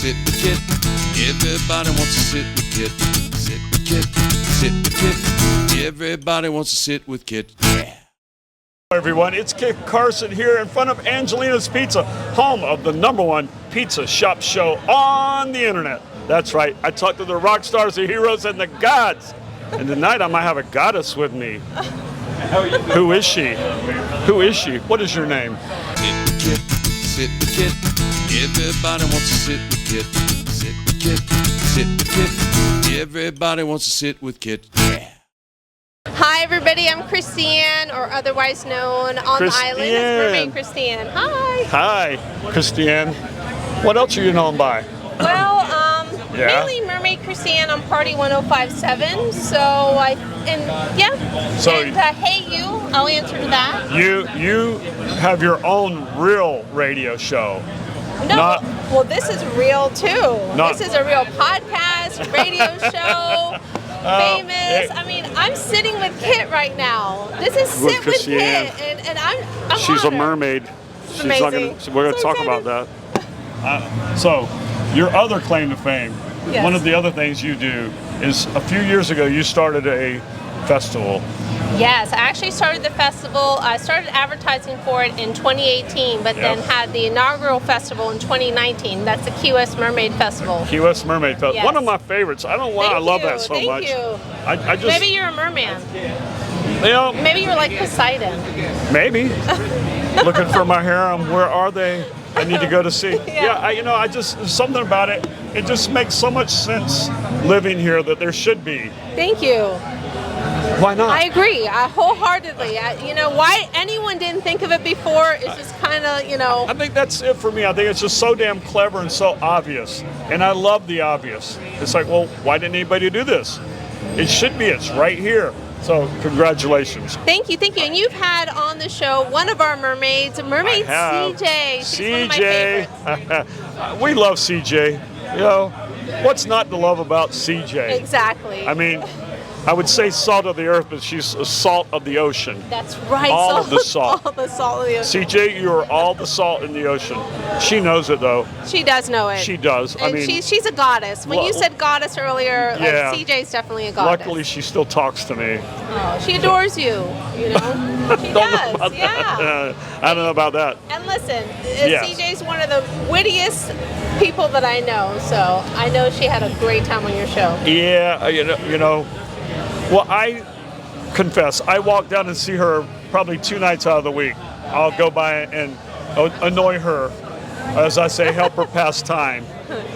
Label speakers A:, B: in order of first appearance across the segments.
A: sit with Kit. Everybody wants to sit with Kit. Sit with Kit. Sit with Kit. Everybody wants to sit with Kit. Yeah.
B: Hello everyone, it's Kit Carson here in front of Angelina's Pizza, home of the #1 pizza shop show on the internet. That's right, I talked to the rock stars, the heroes, and the gods. And tonight I might have a goddess with me. Who is she? Who is she? What is your name?
A: Sit with Kit. Sit with Kit. Everybody wants to sit with Kit. Sit with Kit. Sit with Kit. Everybody wants to sit with Kit. Yeah.
C: Hi everybody, I'm Kristi, or otherwise known on the island as Mermaid Kristi. Hi.
B: Hi, Kristi. What else are you known by?
C: Well, mainly Mermaid Kristi on Party 105.7. So hey you, I'll answer to that.
B: You have your own real radio show.
C: No, well this is real too. This is a real podcast, radio show. Famous. I mean, I'm sitting with Kit right now. This is Sit with Kit, and I'm
B: She's
C: honored.
B: A mermaid.
C: She's amazing.
B: We're going to talk about that. So, your other claim to fame,
C: yes.
B: One of the other things you do is a few years ago you started a festival.
C: Yes, I actually started the festival. I started advertising for it in 2018, but then had the inaugural festival in 2019. That's the Key West Mermaid Festival.
B: Key West Mermaid Festival.
C: Yes.
B: One of my favorites. I don't know why I love that so much.
C: Thank you.
B: I just,
C: maybe you're a merman.
B: You know,
C: maybe you're like Poseidon.
B: Maybe. Looking for my harem. Where are they? I need to go to see. I just, something about it. It just makes so much sense living here that there should be.
C: Thank you.
B: Why not?
C: I agree, wholeheartedly. Why anyone didn't think of it before is just kind of,
B: I think that's it for me. I think it's just so damn clever and so obvious. And I love the obvious. It's like, well, why didn't anybody do this? It should be. It's right here. So, congratulations.
C: Thank you. And you've had on the show one of our mermaids, Mermaid CJ. She's one of my favorites.
B: We love CJ. You know, what's not to love about CJ?
C: Exactly.
B: I mean, I would say salt of the earth, but she's a salt of the ocean.
C: That's right.
B: All of the salt.
C: All the salt of the ocean.
B: CJ, you are all the salt in the ocean. She knows it, though.
C: She does know it.
B: She does.
C: And she's a goddess. When you said goddess earlier, CJ's definitely a goddess.
B: Luckily, she still talks to me.
C: Oh, she adores you, She does, yeah.
B: I don't know about that.
C: And listen, CJ's one of the wittiest people that I know, so I know she had a great time on your show.
B: Yeah, you know. Well, I confess, I walk down and see her probably 2 nights out of the week. I'll go by and annoy her, as I say, help her pass time.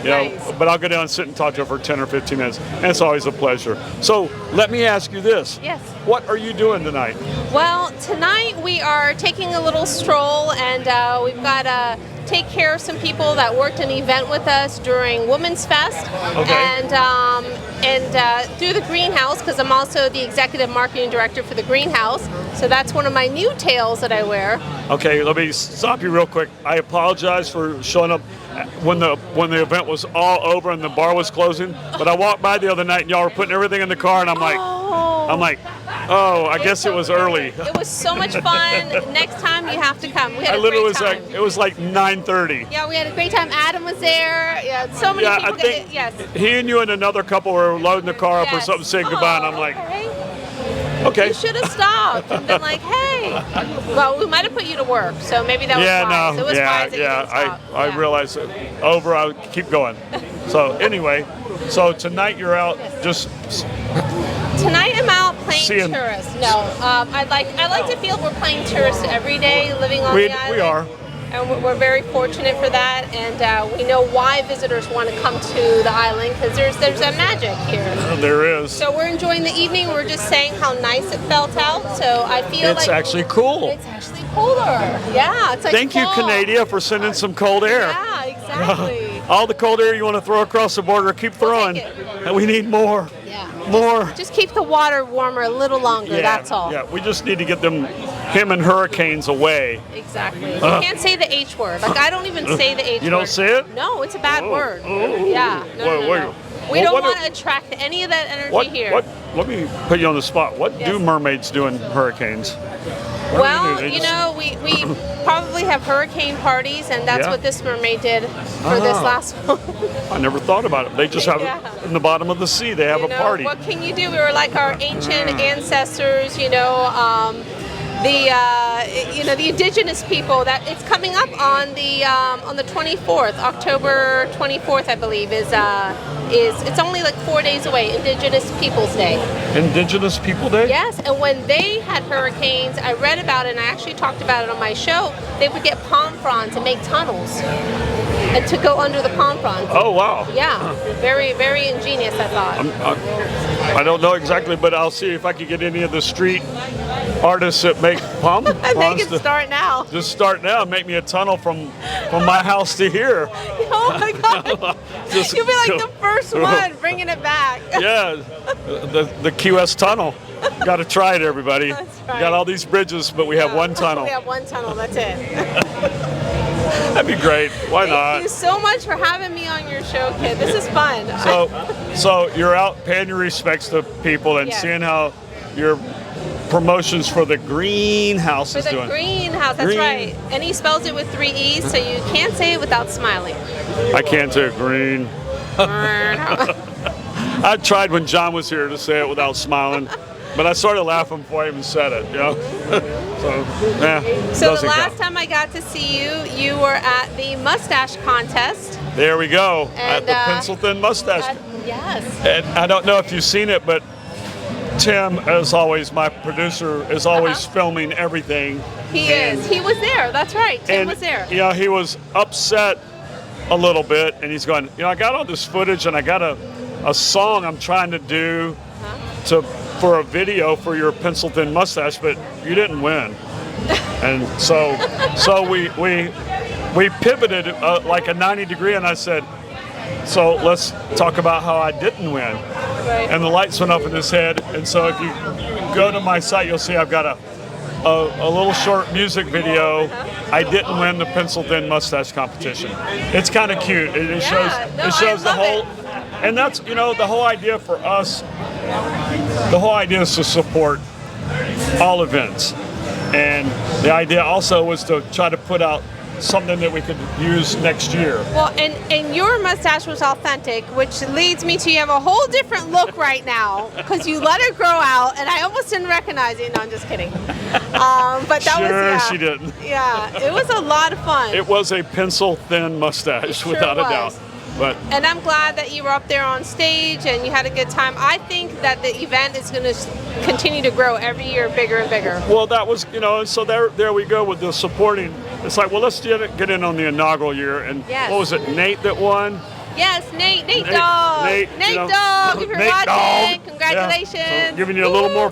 C: Nice.
B: But I'll go down and sit and talk to her for 10 or 15 minutes, and it's always a pleasure. So let me ask you this.
C: Yes.
B: What are you doing tonight?
C: Well, tonight we are taking a little stroll, and we've got to take care of some people that worked an event with us during Women's Fest, and through the greenhouse, because I'm also the executive marketing director for the greenhouse. So that's one of my new tails that I wear.
B: Okay, let me stop you real quick. I apologize for showing up when the event was all over and the bar was closing. But I walked by the other night and y'all were putting everything in the car, and I'm like, I guess it was early.
C: It was so much fun. Next time you have to come. We had a
B: literally
C: great time.
B: it was like 9:30.
C: Yeah, we had a great time. Adam was there. Yeah, so many people.
B: I think he and you and another couple were loading the car up or something, saying goodbye, and I'm like, okay.
C: You should have stopped and been like, hey. Well, we might have put you to work, so maybe that was wise. It was wise that you didn't stop.
B: I realized it. Over, I'll keep going. So anyway, tonight you're out just...
C: Tonight I'm out playing tourist. No, I like to feel we're playing tourist every day, living on the island.
B: We are.
C: And we're very fortunate for that, and we know why visitors want to come to the island, because there's that magic here.
B: There is.
C: So we're enjoying the evening. We're just saying how nice it felt out. So I feel
B: it's actually cool.
C: It's actually cooler. Yeah, it's like
B: Thank you, Canada, for sending some cold air.
C: Yeah, exactly.
B: All the cold air you want to throw across the border, keep throwing. And we need more.
C: Yeah.
B: More.
C: Just keep the water warmer a little longer. That's all.
B: Yeah, we just need to get him and hurricanes away.
C: Exactly. You can't say the H word. Like, I don't even say the H word.
B: You don't say it?
C: No, it's a bad word. Yeah. No. We don't want to attract any of that energy here.
B: Let me put you on the spot. What do mermaids do in hurricanes? What
C: Well,
B: do they do?
C: you know, we probably have hurricane parties, and that's
B: Yeah.
C: what this mermaid did for this last one.
B: I never thought about it. They just have
C: Yeah.
B: it in the bottom of the sea. They have
C: You
B: a
C: know,
B: party.
C: what can you do? We were like our ancient ancestors, you know, the indigenous people. That it's coming up on the 24th, October 24th, I believe, is it's only like 4 days away. Indigenous Peoples Day.
B: Indigenous People Day?
C: Yes, and when they had hurricanes, I read about it, and I actually talked about it on my show. They would get palm fronds and make tunnels, and to go under the palm fronds.
B: Oh, wow.
C: Yeah, very, very ingenious, I thought.
B: I don't know exactly, but I'll see if I can get any of the street artists that make palm
C: They
B: fronds
C: can
B: to
C: start now.
B: just start now and make me a tunnel from my house to here.
C: Oh my God!
B: Just
C: You'll be like
B: go-
C: the first one bringing it back.
B: Yeah, the Key West Tunnel. Got to try it, everybody.
C: That's right.
B: Got all these bridges, but we have one tunnel.
C: We have one tunnel. That's it.
B: That'd be great. Why
C: Thank
B: not?
C: you so much for having me on your show, Kit. This is fun.
B: So you're out paying your respects to people and
C: Yes.
B: seeing how your promotions for the greenhouse
C: For
B: is
C: the
B: doing.
C: greenhouse, that's
B: Green.
C: right. And he spells it with 3 E's, so you can't say it without smiling.
B: I can't say green. I tried when John was here to say it without smiling, but I started laughing before I even said it. You know.
C: So the
B: doesn't
C: last
B: count.
C: time I got to see you, you were at the mustache contest.
B: There we go at
C: And,
B: the pencil thin mustache.
C: Yes.
B: And I don't know if you've seen it, but Tim, as always, my producer, is always filming everything.
C: He is. He was there. That's right. Tim
B: And
C: was there.
B: you know, he was upset a little bit, and he's going, you know, I got all this footage, and I got a song I'm trying to do for a video for your pencil thin mustache, but you didn't win. And so we pivoted like a 90-degree, and I said, so let's talk about how I didn't win.
C: Right.
B: And the lights went up in his head, and so if you go to my site, you'll see I've got a little short music video. I didn't win the pencil thin mustache competition. It's kind of cute. It shows
C: no,
B: it shows the
C: I love
B: whole, and that's, you know, the whole idea for us. The whole idea is to support all events, and the idea also was to try to put out something that we could use next year.
C: Well, and your mustache was authentic, which leads me to you have a whole different look right now because you let it grow out, and I almost didn't recognize you. No, I'm just kidding. But that was,
B: Sure,
C: yeah.
B: she didn't.
C: Yeah, it was a lot of fun.
B: It was a pencil thin mustache,
C: It sure
B: without a
C: was.
B: doubt. But
C: And I'm glad that you were up there on stage and you had a good time. I think that the event is going to continue to grow every year, bigger and bigger.
B: well, that was, you know, so there we go with the supporting. It's like, well, let's get in on the inaugural year, and
C: Yes.
B: what was it, Nate that won?
C: Yes, Nate Dogg.
B: Nate,
C: Nate
B: you know,
C: Dogg, if you're
B: Nate
C: watching,
B: Dogg.
C: congratulations.
B: Yeah. So giving you a little more,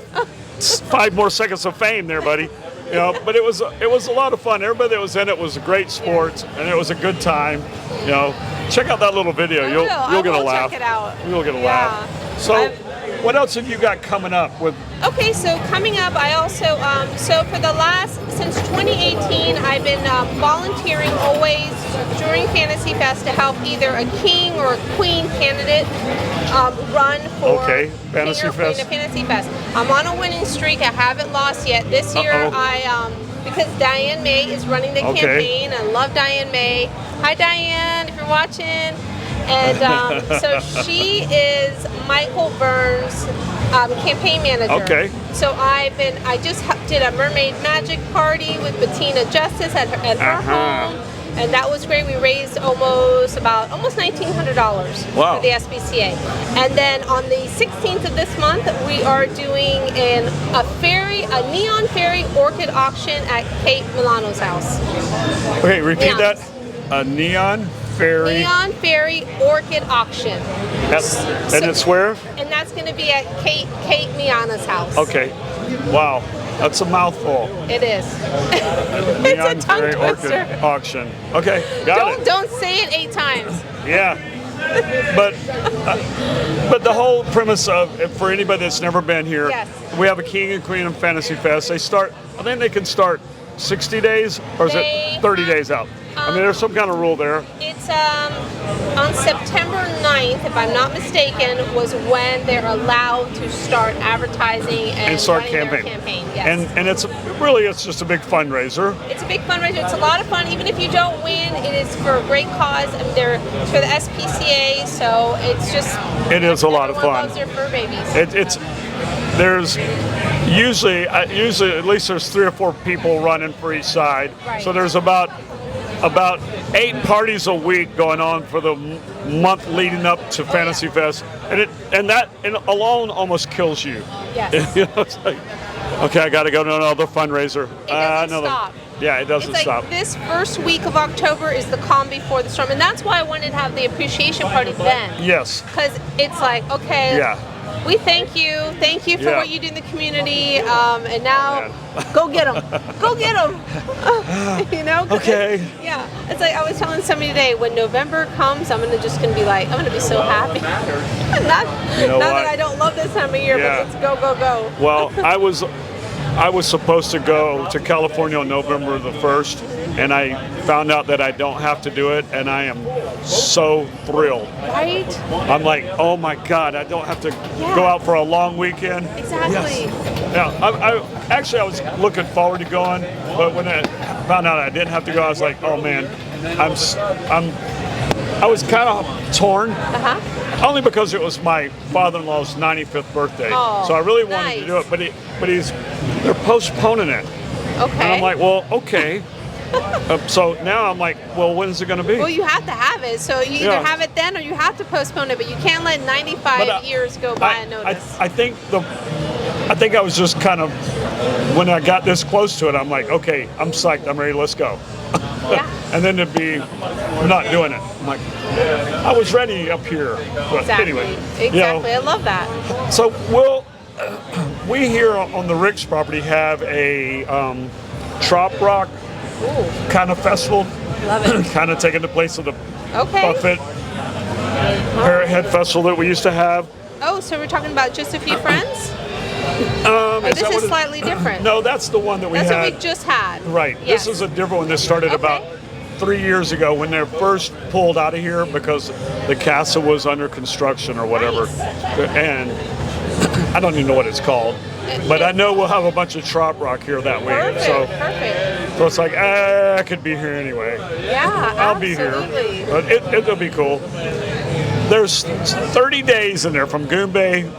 B: 5 more seconds of fame there, buddy. You know, but it was a lot of fun. Everybody that was in it was a great sport, and it was a good time. You know, check out that little video. You'll get a laugh.
C: Check it out.
B: You'll get a
C: Yeah.
B: laugh. So, what else have you got coming up with?
C: Okay, so coming up, I also, since 2018, I've been volunteering always during Fantasy Fest to help either a king or a queen candidate run for
B: Fantasy
C: King or Queen
B: Fest.
C: of Fantasy Fest. I'm on a winning streak. I haven't lost yet. This year, because Diane May is running the campaign. I love Diane May. Hi, Diane, if you're watching. And so she is Michael Burns' campaign manager.
B: Okay.
C: So I just did a Mermaid Magic party with Bettina Justice at her home, and that was great. We raised almost $1,900
B: Wow.
C: for the SPCA. And then on the 16th of this month, we are doing a neon fairy orchid auction at Kate Milano's house.
B: Okay, repeat
C: Neons.
B: that. A neon fairy.
C: Neon fairy orchid auction.
B: And it's where?
C: And that's going to be at Kate Miana's house.
B: Okay. Wow. That's a mouthful.
C: It is. It's
B: Neon
C: a tongue
B: fairy
C: twister.
B: orchid auction. Okay, got it.
C: Don't say it 8 times.
B: Yeah. But the whole premise of, for anybody that's never been here,
C: Yes.
B: we have a King and Queen of Fantasy Fest. I think they can start 60 days, or is it 30 days out? I mean, there's some kind of rule there.
C: It's on September 9th, if I'm not mistaken, was when they're allowed to start advertising and
B: start
C: running their
B: campaign.
C: campaign. Yes.
B: And it's really, it's just a big fundraiser.
C: It's a big fundraiser. It's a lot of fun. Even if you don't win, it is for a great cause. I mean, they're for the SPCA, so it's just.
B: It is a lot of
C: everyone
B: fun.
C: Loves their fur babies.
B: There's usually at least there's 3 or 4 people running for each side.
C: Right.
B: So there's about 8 parties a week going on for the month leading up to Fantasy Fest, and that alone almost kills you.
C: Yes.
B: You know, it's like, okay, I got to go to another fundraiser.
C: It doesn't stop.
B: Yeah, it doesn't
C: It's like
B: stop.
C: this first week of October is the calm before the storm, and that's why I wanted to have the appreciation party then.
B: Yes.
C: Because it's like, okay,
B: Yeah.
C: we thank you for
B: Yeah.
C: what you do in the community, and now go get them, go get them. You know? 'Cause
B: Okay.
C: Yeah, it's like I was telling somebody today. When November comes, I'm gonna be like, I'm gonna be so happy. not
B: You know
C: not
B: what?
C: that I don't love this time of year,
B: Yeah.
C: but it's go go go.
B: Well, I was supposed to go to California on November the 1st, and I found out that I don't have to do it, and I am so thrilled.
C: Right?
B: I'm like, oh my God, I don't have to go out for a long weekend.
C: Exactly.
B: Yeah, I was looking forward to going, but when I found out I didn't have to go, I was like, oh man, I was kind of torn. Only because it was my father-in-law's 95th birthday,
C: Oh,
B: so I really wanted to do it. But they're postponing it,
C: Okay.
B: and I'm like, well, okay. So now I'm like, well, when is it going to be?
C: Well, you have to have it. So you either
B: Yeah.
C: have it then or you have to postpone it. But you can't let 95
B: But,
C: years go by unnoticed.
B: I think I was just kind of, when I got this close to it, I'm like, okay, I'm psyched, I'm ready, let's go.
C: Yeah.
B: And then to be not doing it, I'm like, I was ready up here. But
C: Exactly.
B: anyway,
C: Exactly. I love that.
B: So we here on the Rick's property have a trop rock
C: Ooh,
B: kind of festival,
C: love it.
B: kind of taking the place of the
C: Okay.
B: Buffett Parrot Head Festival that we used to have.
C: Oh, so we're talking about just a few friends?
B: Or
C: This is slightly different.
B: No, that's the one that we
C: That's
B: had.
C: what we just had.
B: Right.
C: Yes.
B: This is a different one that started about 3 years ago when they first pulled out of here because the castle was under construction or whatever.
C: Nice.
B: And I don't even know what it's called. But I know we'll have a bunch of trop rock here that week.
C: Perfect. Perfect.
B: So it's like, I could be here anyway.
C: Yeah,
B: I'll be
C: absolutely.
B: here. But it'll be cool. There's 30 days in there from Goombay,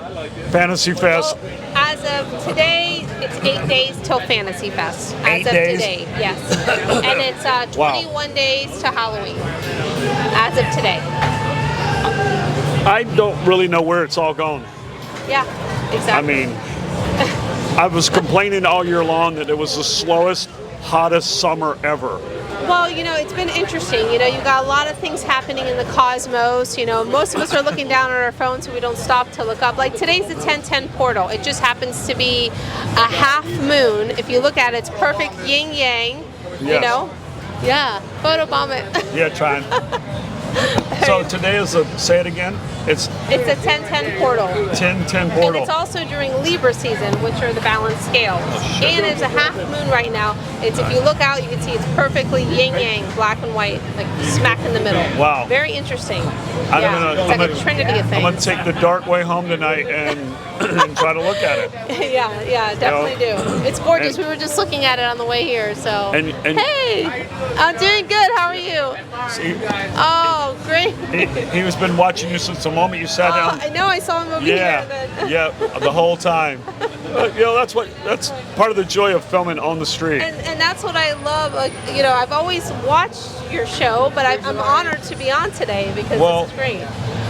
B: Fantasy Fest.
C: Well, as of today, it's 8 days till Fantasy Fest. As
B: 8
C: of
B: days?
C: today, yes. And it's 21 days to Halloween. As of today.
B: I don't really know where it's all gone.
C: Yeah,
B: I
C: exactly.
B: mean, I was complaining all year long that it was the slowest, hottest summer ever.
C: Well, you know, it's been interesting. You know, you've got a lot of things happening in the cosmos. You know, most of us are looking down at our phones so we don't stop to look up. Like today's the 1010 portal. It just happens to be a half moon. If you look at it, it's perfect yin yang. You
B: Yes.
C: know? Yeah. Photobomb it.
B: Yeah, trying. So today is say it again. It's
C: It's a 1010 portal.
B: 10-10
C: And
B: portal.
C: it's also during Libra season, which are the balanced scales. And it's a half moon right now. It's if you look out, you can see it's perfectly yin yang, black and white, like smack in the middle.
B: Wow.
C: Very interesting.
B: I'm
C: Yeah,
B: gonna-
C: it's
B: I'm
C: like
B: gonna-
C: a trinity of
B: I'm gonna
C: things.
B: take the dark way home tonight and try to look at it.
C: Yeah, definitely do. It's gorgeous.
B: and-
C: We were just looking at it on the way here. So,
B: And-
C: hey, I'm doing good. How are you?
B: See,
C: Oh, great.
B: he was been watching you since the moment you sat down.
C: I know. I saw him over
B: Yeah,
C: here. Then.
B: yeah, the whole time. You know, that's part of the joy of filming on the street.
C: And that's what I love. Like, you know, I've always watched your show, but I'm honored to be on today because
B: Well,
C: this is great.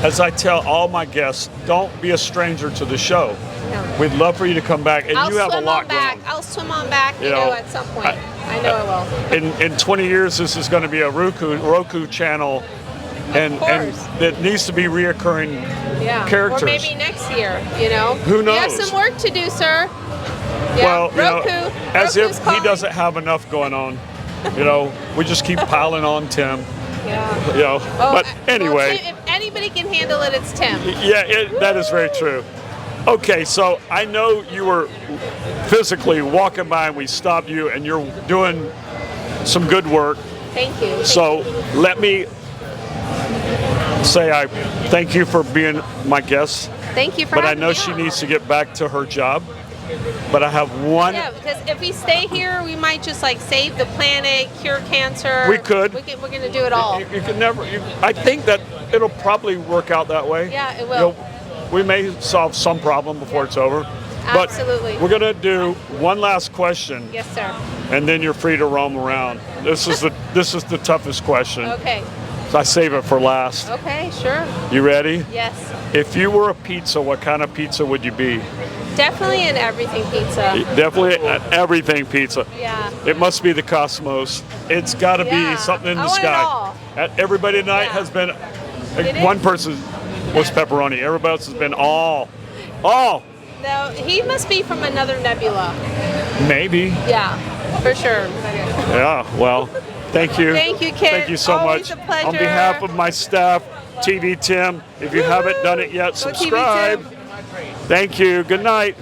B: As I tell all my guests, don't be a stranger to the show.
C: No.
B: We'd love for you to come back, and
C: I'll
B: you have a
C: swim
B: lot
C: on back.
B: going.
C: I'll swim on back. You
B: You
C: know,
B: know,
C: at some point. I know I will.
B: In 20 years, this is going to be a Roku channel, and
C: course.
B: it needs to be reoccurring
C: Yeah.
B: characters.
C: Or maybe next year. You know.
B: Who
C: You have
B: knows?
C: some work to do, sir. Yeah.
B: Well, you know,
C: Roku.
B: as
C: Roku's
B: if
C: calling.
B: he doesn't have enough going on. You know, we just keep piling on Tim.
C: Yeah.
B: You know,
C: Oh,
B: but
C: well,
B: anyway.
C: Tim, if anybody can handle it, it's Tim.
B: Yeah, that is very true. Okay, so I know you were physically walking by and we stopped you and you're doing some good work.
C: Thank you.
B: So let me say I thank you for being my guest.
C: Thank you for
B: But I
C: having
B: know
C: me
B: she
C: on.
B: needs to get back to her job. But I have one.
C: Yeah, because if we stay here, we might just like save the planet, cure cancer.
B: We could.
C: We're gonna do it all.
B: You can never. I think that it'll probably work out that way.
C: Yeah, it will.
B: We may solve some problem before it's over. But
C: Absolutely.
B: we're gonna do one last question,
C: Yes, sir.
B: and then you're free to roam around. This is the toughest question.
C: Okay.
B: So I save it for last.
C: Okay, sure.
B: You ready?
C: Yes.
B: If you were a pizza, what kind of pizza would you be?
C: Definitely an everything pizza.
B: Definitely an everything pizza.
C: Yeah.
B: It must be the cosmos. It's got to
C: Yeah.
B: be something in
C: I
B: the
C: want it
B: sky.
C: all.
B: Everybody tonight
C: Yeah.
B: has been.
C: It
B: One
C: is.
B: person was pepperoni. Everybody else has been all.
C: No, he must be from another nebula.
B: Maybe.
C: Yeah, for sure.
B: Yeah. Well, thank you.
C: Thank you, Kit.
B: Thank you so
C: Always
B: much.
C: a pleasure.
B: On behalf of my staff, TV Tim, if you haven't done it yet,
C: Go TV
B: subscribe.
C: Tim.
B: Thank you. Good night.